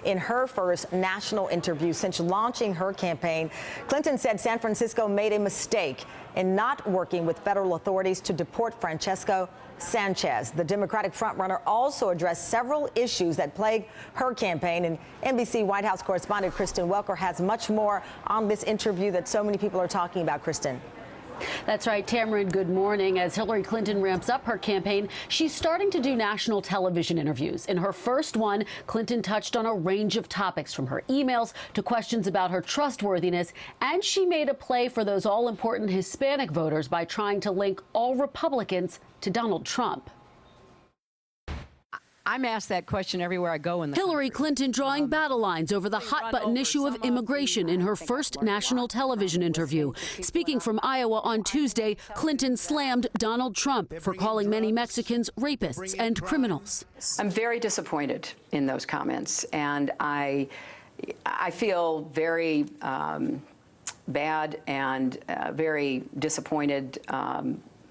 in her first national interview since launching her campaign. Clinton said San Francisco made a mistake in not working with federal authorities to deport Francesco Sanchez. The Democratic frontrunner also addressed several issues that plague her campaign. And NBC White House correspondent Kristen Welker has much more on this interview that so many people are talking about. Kristen. That's right, Tamron, good morning. As Hillary Clinton ramps up her campaign, she's starting to do national television interviews. In her first one, Clinton touched on a range of topics, from her emails to questions about her trustworthiness, and she made a play for those all-important Hispanic voters by trying to link all Republicans to Donald Trump. I'm asked that question everywhere I go in the Hillary Clinton drawing battle lines over the hot-button issue of immigration in her first national television interview. Speaking from Iowa on Tuesday, Clinton slammed Donald Trump for calling many Mexicans rapists and criminals. I'm very disappointed in those comments, and I feel very bad and very disappointed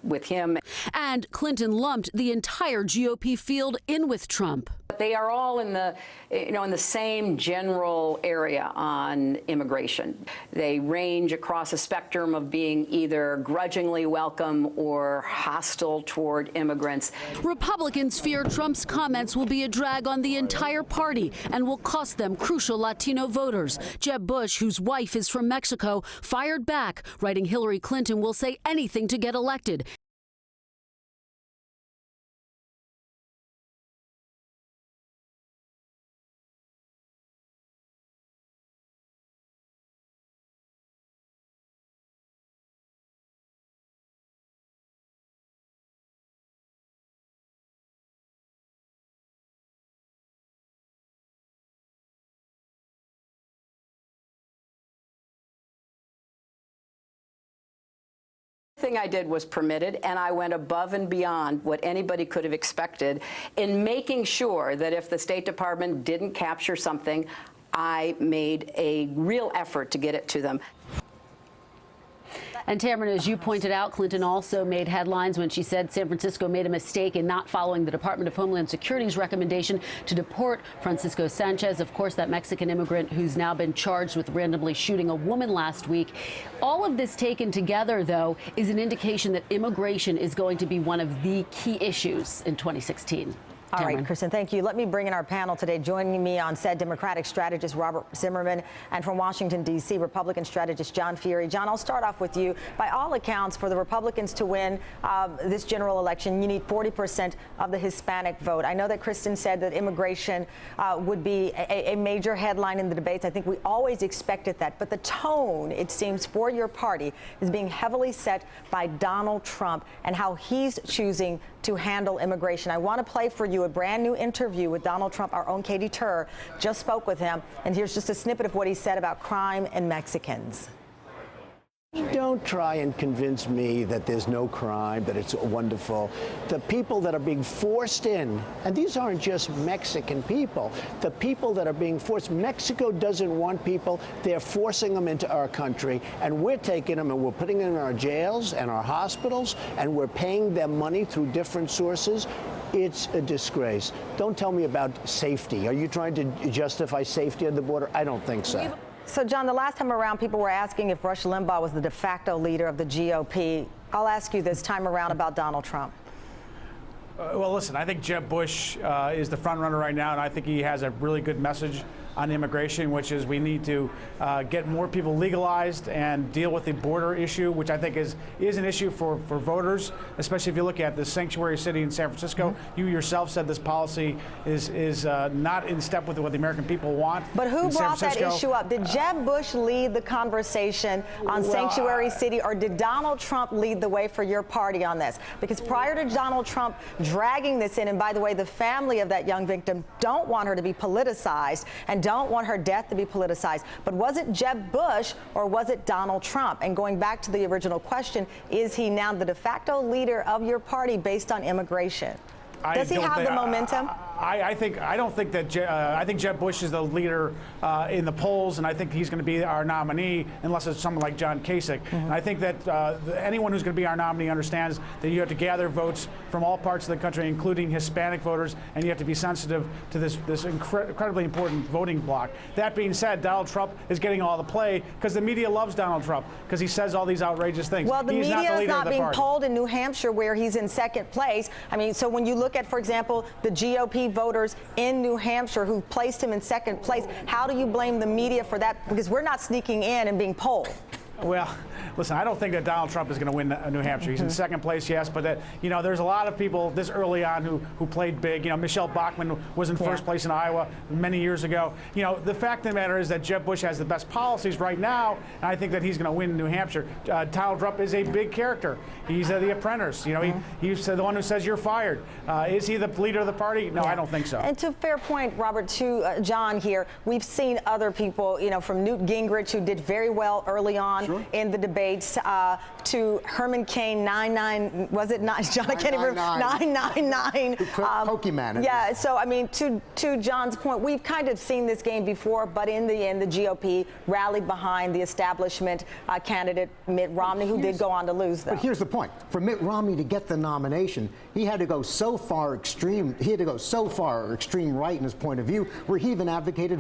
with him. And Clinton lumped the entire GOP field in with Trump. They are all in the, in the same general area on immigration. They range across a spectrum of being either grudgingly welcome or hostile toward immigrants. Republicans fear Trump's comments will be a drag on the entire party and will cost them crucial Latino voters. Jeb Bush, whose wife is from Mexico, fired back, writing Hillary Clinton will say anything to get elected. Thing I did was permitted, and I went above and beyond what anybody could have expected in making sure that if the State Department didn't capture something, I made a real effort to get it to them. And Tamron, as you pointed out, Clinton also made headlines when she said San Francisco made a mistake in not following the Department of Homeland Security's recommendation to deport Francisco Sanchez, of course, that Mexican immigrant who's now been charged with randomly shooting a woman last week. All of this taken together, though, is an indication that immigration is going to be one of the key issues in 2016. All right, Kristen, thank you. Let me bring in our panel today. Joining me on set, Democratic strategist Robert Zimmerman, and from Washington, D.C., Republican strategist John Fury. John, I'll start off with you. By all accounts, for the Republicans to win this general election, you need 40% of the Hispanic vote. I know that Kristen said that immigration would be a major headline in the debates. I think we always expected that. But the tone, it seems, for your party is being heavily set by Donald Trump and how he's choosing to handle immigration. I want to play for you a brand new interview with Donald Trump. Our own Katie Tur just spoke with him, and here's just a snippet of what he said about crime and Mexicans. Don't try and convince me that there's no crime, that it's wonderful. The people that are being forced in, and these aren't just Mexican people, the people that are being forced, Mexico doesn't want people, they're forcing them into our country, and we're taking them and we're putting them in our jails and our hospitals, and we're paying them money through different sources. It's a disgrace. Don't tell me about safety. Are you trying to justify safety at the border? I don't think so. So, John, the last time around, people were asking if Rush Limbaugh was the de facto leader of the GOP. I'll ask you this time around about Donald Trump. Well, listen, I think Jeb Bush is the front runner right now, and I think he has a really good message on immigration, which is we need to get more people legalized and deal with the border issue, which I think is an issue for voters, especially if you look at the sanctuary city in San Francisco. You yourself said this policy is not in step with what the American people want. But who brought that issue up? Did Jeb Bush lead the conversation on sanctuary city, or did Donald Trump lead the way for your party on this? Because prior to Donald Trump dragging this in, and by the way, the family of that young victim don't want her to be politicized and don't want her death to be politicized. But was it Jeb Bush or was it Donald Trump? And going back to the original question, is he now the de facto leader of your party based on immigration? Does he have the momentum? I think Jeb Bush is the leader in the polls, and I think he's going to be our nominee unless it's someone like John Kasich. And I think that anyone who's going to be our nominee understands that you have to gather votes from all parts of the country, including Hispanic voters, and you have to be sensitive to this incredibly important voting bloc. That being said, Donald Trump is getting all the play because the media loves Donald Trump because he says all these outrageous things. Well, the He's media is not being party. polled in New Hampshire, where he's in second place. I mean, so when you look at, for example, the GOP voters in New Hampshire who placed him in second place, how do you blame the media for that? Because we're not sneaking in and being polled. Well, listen, I don't think that Donald Trump is going to win New Hampshire. He's in second place, yes, but there's a lot of people this early on who played big. Michelle Bachmann was in first place in Iowa many years ago. The fact of the matter is that Jeb Bush has the best policies right now, and I think that he's going to win New Hampshire. Donald Trump is a big character. He's the apprentice. He's the one who says you're fired. Is he the leader of the party? No, I don't think so. And to fair point, Robert, to John here, we've seen other people, from Newt Gingrich, who did very well early on in the debates, to Herman Cain, 999, was it not? John, I can't even remember. 999. Pokemon. Yeah, so I mean, to John's point, we've kind of seen this game before, but in the end, the GOP rallied behind the establishment candidate, Mitt Romney, who did go on to lose, though. But here's the point. For Mitt Romney to get the nomination, he had to go so far extreme right in his point of view, where he even advocated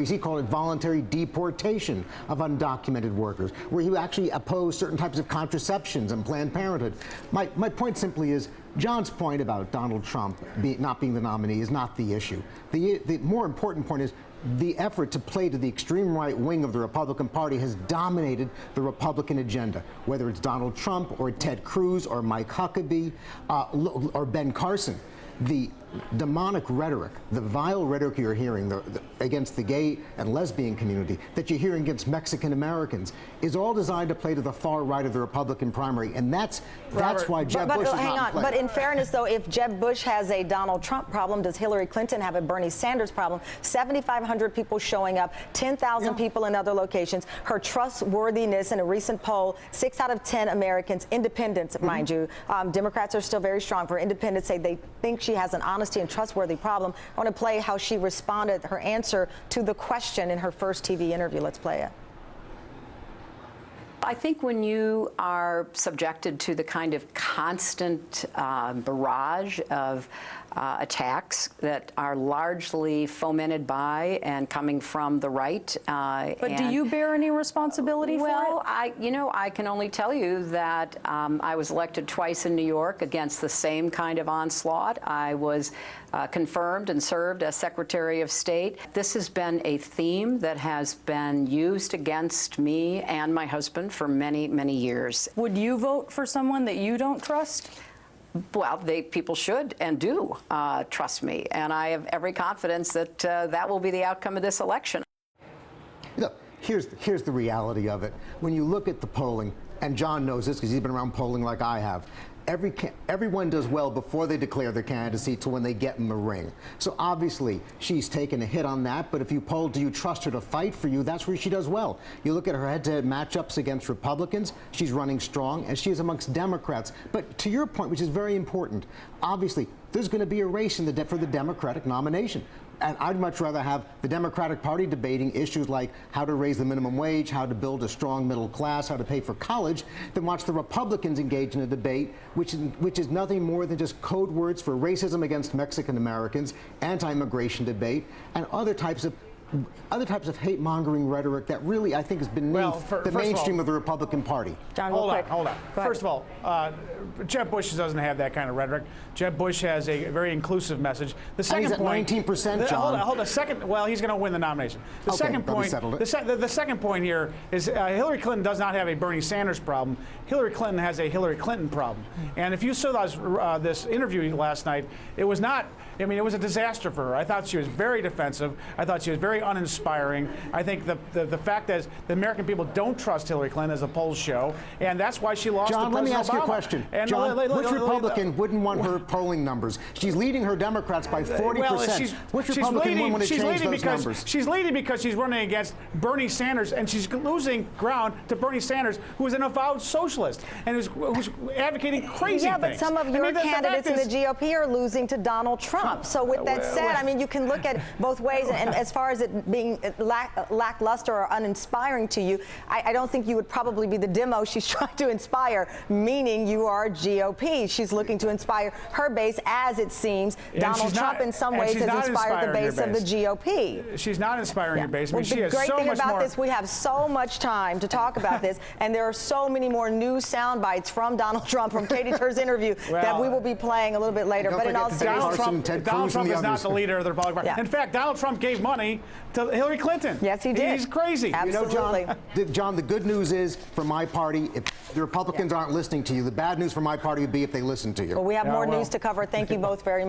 he called it voluntary deportation of undocumented workers, where he actually opposed certain types of contraceptions and Planned Parenthood. My point simply is, John's point about Donald Trump not being the nominee is not the issue. The more important point is the effort to play to the extreme right wing of the Republican Party has dominated the Republican agenda, whether it's Donald Trump or Ted Cruz or Mike Huckabee or Ben Carson. The demonic rhetoric, the vile rhetoric you're hearing against the gay and lesbian community, that you're hearing against Mexican Americans, is all designed to play to the far right of the Republican primary, and that's why Jeb Bush is not playing. But in fairness, though, if Jeb Bush has a Donald Trump problem, does Hillary Clinton have a Bernie Sanders problem? 7,500 people showing up, 10,000 people in other locations. Her trustworthiness in a recent poll, 6 out of 10 Americans, independents, mind you, Democrats are still very strong. For independents, say they think she has an honesty and trustworthy problem. I want to play how she responded, her answer to the question in her first TV interview. Let's play it. I think when you are subjected to the kind of constant barrage of attacks that are largely fomented by and coming from the right. But do you bear any responsibility for it? Well, I can only tell you that I was elected twice in New York against the same kind of onslaught. I was confirmed and served as Secretary of State. This has been a theme that has been used against me and my husband for many, many years. Would you vote for someone that you don't trust? Well, people should and do trust me, and I have every confidence that that will be the outcome of this election. Look, here's the reality of it. When you look at the polling, and John knows this because he's been around polling like I have, everyone does well before they declare their candidacy to when they get in the ring. So obviously she's taken a hit on that, but if you poll, do you trust her to fight for you, that's where she does well. You look at her head-to-head matchups against Republicans, she's running strong, and she is amongst Democrats. But to your point, which is very important, obviously there's going to be a race for the Democratic nomination. And I'd much rather have the Democratic Party debating issues like how to raise the minimum wage, how to build a strong middle class, how to pay for college, than watch the Republicans engage in a debate which is nothing more than just code words for racism against Mexican Americans, anti-immigration debate, and other types of hate mongering rhetoric that really, I think, has been the mainstream of the Republican Party. John, hold on. First of all, Jeb Bush doesn't have that kind of rhetoric. Jeb Bush has a very inclusive message. The second point, 19%, John. Hold a second. Well, he's going to win the nomination. The second point. The second point here is Hillary Clinton does not have a Bernie Sanders problem. Hillary Clinton has a Hillary Clinton problem. And if you saw this interview last night, it was not. I mean, it was a disaster for her. I thought she was very defensive. I thought she was very very uninspiring. I think the fact is the American people don't trust Hillary Clinton, as the polls show, and that's why she lost. John, to let me President ask you a Obama. question. And John, which Republican wouldn't want her polling numbers? She's leading her Democrats by 40%. Well, which Republican wouldn't want to change those numbers? She's leading because she's running against Bernie Sanders, and she's losing ground to Bernie Sanders, who is an avowed socialist and who's advocating crazy yeah, things. but some of your candidates in the GOP are losing to Donald Trump. So with that said, I mean, you can look at both ways. And as far as it being lackluster or uninspiring to you, I don't think you would probably be the demo she's trying to inspire, meaning you are GOP. She's looking to inspire her base, as it seems. Donald Trump, in some ways, has inspired the base of the GOP. She's not inspiring your base. I mean, Well, the great thing about this, we have so much time to talk about this, and there are so many more new sound bites from Donald Trump, from Katie Tur's interview, that we will be playing a little bit later. But in all seriousness, Donald Trump is not the leader of the Republican Party. Yeah. In fact, Donald Trump gave money to Hillary Clinton. Yes, he did. He's crazy. Absolutely. You know, John, the good news is for my party, if the Republicans aren't listening to you, the bad news for my party would be if they listen to you. Well, we have more news to cover. Thank you both very much.